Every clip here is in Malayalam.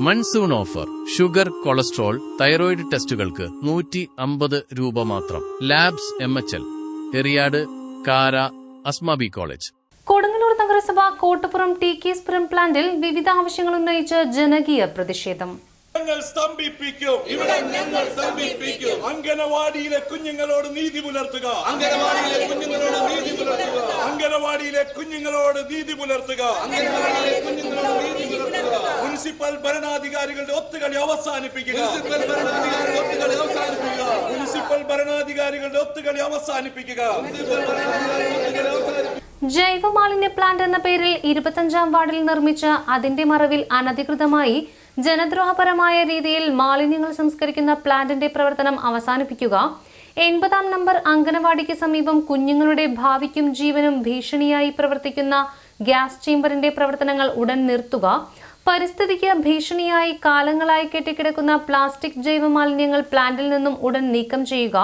Monsoon offer. Sugar, cholesterol, thyroid ടെസ്റ്റുകൾക്ക് 150 രൂപ മാത്രം. ലാബ്സ് MHL, എറിയാട്, കാര, അസ്മാബി കോളേജ്. കൊടുങ്ങല്ലൂർ നഗരസഭ കോട്ടപ്പുറം ടി.കെ.പുരം പ്ലാന്റിൽ വിവിധ ആവശ്യങ്ങൾ ഉന്നയിച്ച് ജനകീയ പ്രതിഷേധം. അംഗനവാടിയിലെ കുഞ്ഞുങ്ങളോട് നീതി പുലർത്തുക. അംഗനവാടിയിലെ കുഞ്ഞുങ്ങളോട് നീതി പുലർത്തുക. മുനിസിപ്പൽ ഭരണാധികാരികളുടെ ഒത്തുകളി അവസാനിപ്പിക്കുക. മുനിസിപ്പൽ ഭരണാധികാരികളുടെ ഒത്തുകളി അവസാനിപ്പിക്കുക. ജൈവമാലിന്യ പ്ലാന്റ് എന്ന പേരിൽ 25-ാം വാർഡിൽ നിർമ്മിച്ച അതിന്റെ മറവിൽ അനധികൃതമായി ജനദ്രോഹപരമായ രീതിയിൽ മാലിന്യങ്ങൾ സംസ്കരിക്കുന്ന പ്ലാന്റിന്റെ പ്രവർത്തനം അവസാനിപ്പിക്കുക. 80-ാം നമ്പർ അംഗനവാടിക്ക് സമീപം കുഞ്ഞുങ്ങളുടെ ഭാവിക്കും ജീവനും ഭീഷണിയായി പ്രവർത്തിക്കുന്ന ഗ്യാസ് ചേംബറിന്റെ പ്രവർത്തനങ്ങൾ ഉടൻ നിർത്തുക. പരിസ്ഥിതിക്ക് ഭീഷണിയായി കാലങ്ങളായി കെട്ടിക്കിടക്കുന്ന പ്ലാസ്റ്റിക് ജൈവമാലിന്യങ്ങൾ പ്ലാന്റിൽ നിന്നും ഉടൻ നീക്കം ചെയ്യുക.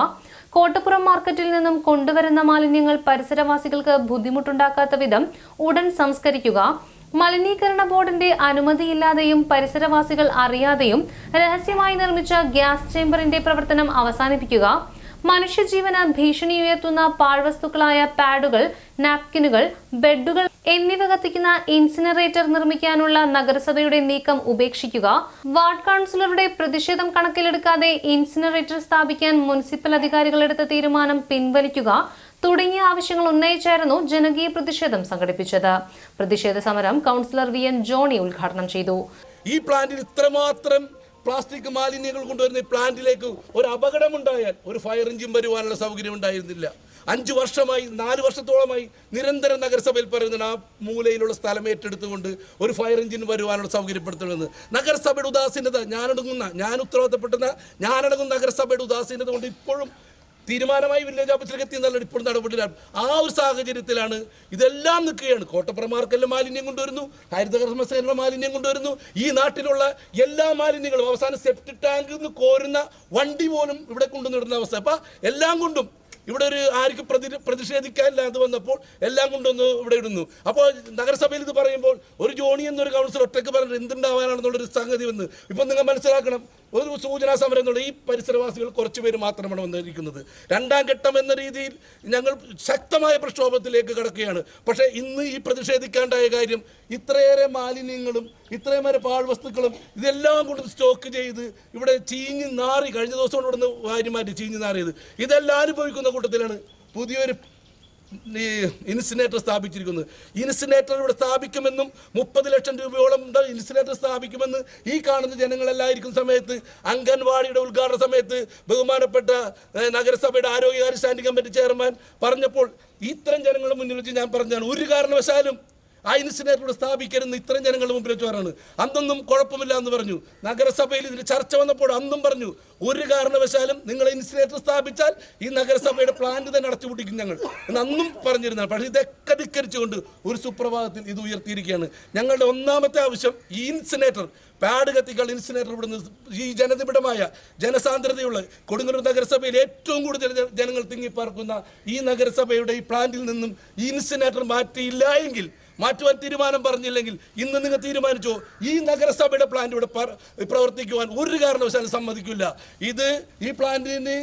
കോട്ടപ്പുറം മാർക്കറ്റിൽ നിന്നും കൊണ്ടുവരുന്ന മാലിന്യങ്ങൾ പരിസരവാസികൾക്ക് ബുദ്ധിമുട്ടുണ്ടാക്കാത്ത വിധം ഉടൻ സംസ്കരിക്കുക. മലിനീകരണ ബോർഡിന്റെ അനുമതിയില്ലാതെയും പരിസരവാസികൾ അറിയാതെയും രഹസ്യമായി നിർമ്മിച്ച ഗ്യാസ് ചേംബറിന്റെ പ്രവർത്തനം അവസാനിപ്പിക്കുക. മനുഷ്യജീവന് ഭീഷണി ഉയർത്തുന്ന പാഴ്വസ്തുക്കളായ പാഡുകൾ, നാപ്കിനുകൾ, ബെഡുകൾ എന്നിവ കത്തിക്കുന്ന ഇൻസിനറേറ്റർ നിർമ്മിക്കാനുള്ള നഗരസഭയുടെ നീക്കം ഉപേക്ഷിക്കുക. വാർഡ് കൗൺസിലറുടെ പ്രതിഷേധം കണക്കിലെടുക്കാതെ ഇൻസിനറേറ്റർ സ്ഥാപിക്കാൻ മുനിസിപ്പൽ അധികാരികൾ എടുത്ത തീരുമാനം പിൻവലിക്കുക തുടങ്ങിയ ആവശ്യങ്ങൾ ഉന്നയിച്ചായിരുന്നു ജനകീയ പ്രതിഷേധം സംഘടിപ്പിച്ചത്. പ്രതിഷേധ സമരം കൗൺസിലർ VN ജോണി ഉദ്ഘാടനം ചെയ്തു. ഈ പ്ലാന്റിൽ ഇത്രമാത്രം പ്ലാസ്റ്റിക് മാലിന്യങ്ങൾ കൊണ്ടുവരുന്ന ഈ പ്ലാന്റിലേക്ക് ഒരു അപകടമുണ്ടായാൽ ഒരു ഫയർ എഞ്ചിൻ വരുവാനുള്ള സൗകര്യം ഉണ്ടായിരുന്നില്ല. 5 വർഷമായി 4 വർഷത്തോളമായി നിരന്തരം നഗരസഭയിൽ പറയുന്നത് ആ മൂലയിലുള്ള സ്ഥലം ഏറ്റെടുത്തുകൊണ്ട് ഒരു ഫയർ എഞ്ചിൻ വരുവാനുള്ള സൗകര്യപ്പെടുത്തണമെന്ന്. നഗരസഭയുടെ ഉദാസീനത, ഞാൻ ഉത്തരവാദിത്തപ്പെടുന്ന ഞാനടങ്ങുന്ന നഗരസഭയുടെ ഉദാസീനത കൊണ്ട് ഇപ്പോഴും തീരുമാനമായി വില്ലേജ് ഓഫീസിലേക്ക് എത്തി എന്നുള്ള ഇപ്പോൾ നടപടിയിലാണ്. ആ ഒരു സാഹചര്യത്തിലാണ് ഇതെല്ലാം നിൽക്കുകയാണ്. കോട്ടപ്പുറം മാർക്കറ്റിലെ മാലിന്യം കൊണ്ടുവരുന്നു, ഹരിതകർമ്മസേനയുടെ മാലിന്യം കൊണ്ടുവരുന്നു, ഈ നാട്ടിലുള്ള എല്ലാ മാലിന്യങ്ങളും അവസാനം സെപ്റ്റിക് ടാങ്കിൽ നിന്ന് കോരുന്ന വണ്ടി പോലും ഇവിടെ കൊണ്ടുവന്നിടുന്ന അവസ്ഥ. അപ്പം എല്ലാം കൊണ്ടും ഇവിടെ ഒരു ആർക്കും പ്രതിഷേധിക്കാനില്ലാതെ വന്നപ്പോൾ എല്ലാം കൊണ്ടൊന്ന് ഇവിടെ ഇടുന്നു. അപ്പോൾ നഗരസഭയിൽ ഇത് പറയുമ്പോൾ ഒരു ജോണി എന്നൊരു കൗൺസിലർ ഒറ്റയ്ക്ക് പറഞ്ഞിട്ട് എന്തുണ്ടാവാനാണെന്നുള്ളൊരു സംഗതി വന്ന് ഇപ്പം നിങ്ങൾ മനസ്സിലാക്കണം. ഒരു സൂചനാ സമരം എന്നുള്ള ഈ പരിസരവാസികൾ കുറച്ച് പേര് മാത്രമാണ് വന്നിരിക്കുന്നത്. 2ാം ഘട്ടം എന്ന രീതിയിൽ ഞങ്ങൾ ശക്തമായ പ്രക്ഷോഭത്തിലേക്ക് കടക്കുകയാണ്. പക്ഷേ ഇന്ന് ഈ പ്രതിഷേധിക്കേണ്ടായ കാര്യം ഇത്രയേറെ മാലിന്യങ്ങളും ഇത്രയേറെ പാഴ്വസ്തുക്കളും ഇതെല്ലാം കൊണ്ട് സ്റ്റോക്ക് ചെയ്ത് ഇവിടെ ചീഞ്ഞ് നാറി കഴിഞ്ഞ ദിവസം കൊണ്ട് ഇവിടുന്ന് വാരിമാറ്റി ചീഞ്ഞ് നാറിയത് ഇതെല്ലാം അനുഭവിക്കുന്ന കൂട്ടത്തിലാണ് പുതിയൊരു ഇൻസിനേറ്റർ സ്ഥാപിച്ചിരിക്കുന്നത്. ഇൻസിനേറ്റർ ഇവിടെ സ്ഥാപിക്കുമെന്നും 30 ലക്ഷം രൂപയോളം ഇൻസിനേറ്റർ സ്ഥാപിക്കുമെന്ന് ഈ കാണുന്ന ജനങ്ങളെല്ലായിരിക്കുന്ന സമയത്ത് അംഗൻവാടിയുടെ ഉദ്ഘാടന സമയത്ത് ബഹുമാനപ്പെട്ട നഗരസഭയുടെ ആരോഗ്യകാര്യ സ്റ്റാൻഡിംഗ് കമ്മിറ്റി ചെയർമാൻ പറഞ്ഞപ്പോൾ ഇത്തരം ജനങ്ങളുടെ മുന്നിൽ വെച്ച് ഞാൻ പറഞ്ഞാണ് ഒരു കാരണവശാലും ആ ഇൻസിനേറ്റർ സ്ഥാപിക്കരുന്ന് ഇത്തരം ജനങ്ങളുടെ മുമ്പിൽ വെച്ചാറാണ്. അന്നൊന്നും കുഴപ്പമില്ല എന്ന് പറഞ്ഞു. നഗരസഭയിൽ ഇതിന് ചർച്ച വന്നപ്പോൾ അന്നും പറഞ്ഞു ഒരു കാരണവശാലും നിങ്ങൾ ഇൻസിനേറ്റർ സ്ഥാപിച്ചാൽ ഈ നഗരസഭയുടെ പ്ലാന്റ് തന്നെ അടച്ചുപൂട്ടിക്കും ഞങ്ങൾ എന്ന് അന്നും പറഞ്ഞിരുന്നതാണ്. പക്ഷേ ഇതൊക്കെ ധിക്കരിച്ചുകൊണ്ട് ഒരു സുപ്രഭാതത്തിൽ ഇത് ഉയർത്തിയിരിക്കുകയാണ്. ഞങ്ങളുടെ ഒന്നാമത്തെ ആവശ്യം ഈ ഇൻസിനേറ്റർ പാഡ് കത്തികൾ ഇൻസിനേറ്റർ ഇവിടുന്ന് ഈ ജനനിബിഡമായ ജനസാന്ദ്രതയുള്ള കൊടുങ്ങല്ലൂർ നഗരസഭയിൽ ഏറ്റവും കൂടുതൽ ജനങ്ങൾ തിങ്ങിപ്പാർക്കുന്ന ഈ നഗരസഭയുടെ ഈ പ്ലാന്റിൽ നിന്നും ഈ ഇൻസിനേറ്റർ മാറ്റിയില്ല എങ്കിൽ മാറ്റുവാൻ തീരുമാനം പറഞ്ഞില്ലെങ്കിൽ ഇന്ന് നിങ്ങൾ തീരുമാനിച്ചോ ഈ നഗരസഭയുടെ പ്ലാന്റ് ഇവിടെ പ്രവർത്തിക്കുവാൻ ഒരു കാരണവശാലും സമ്മതിക്കില്ല. ഈ പ്ലാന്റിന്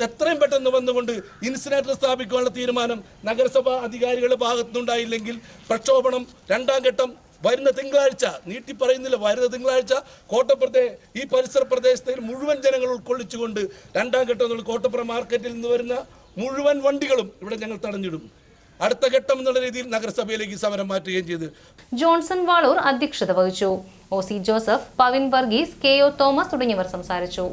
എത്രയും പെട്ടെന്ന് വന്നുകൊണ്ട് ഇൻസിനേറ്റർ സ്ഥാപിക്കുവാനുള്ള തീരുമാനം നഗരസഭാ അധികാരികളുടെ ഭാഗത്തുനിന്നുണ്ടായില്ലെങ്കിൽ പ്രക്ഷോഭണം 2ാം ഘട്ടം വരുന്ന തിങ്കളാഴ്ച നീട്ടി പറയുന്നില്ല, വരുന്ന തിങ്കളാഴ്ച കോട്ടപ്പുറത്തെ ഈ പരിസര പ്രദേശത്തെ മുഴുവൻ ജനങ്ങൾ ഉൾക്കൊള്ളിച്ചുകൊണ്ട് 2ാം ഘട്ടം എന്നുള്ള കോട്ടപ്പുറം മാർക്കറ്റിൽ നിന്ന് വരുന്ന മുഴുവൻ വണ്ടികളും ഇവിടെ ഞങ്ങൾ തടഞ്ഞിടും. അടുത്ത ഘട്ടം എന്നുള്ള രീതിയിൽ നഗരസഭയിലേക്ക് സമരം മാറ്റുകയും ചെയ്തു. ജോൺസൺ വാളൂർ അധ്യക്ഷത വഹിച്ചു. OC Joseph, Pavin Varghese, KO Thomas തുടങ്ങിയവർ സംസാരിച്ചു.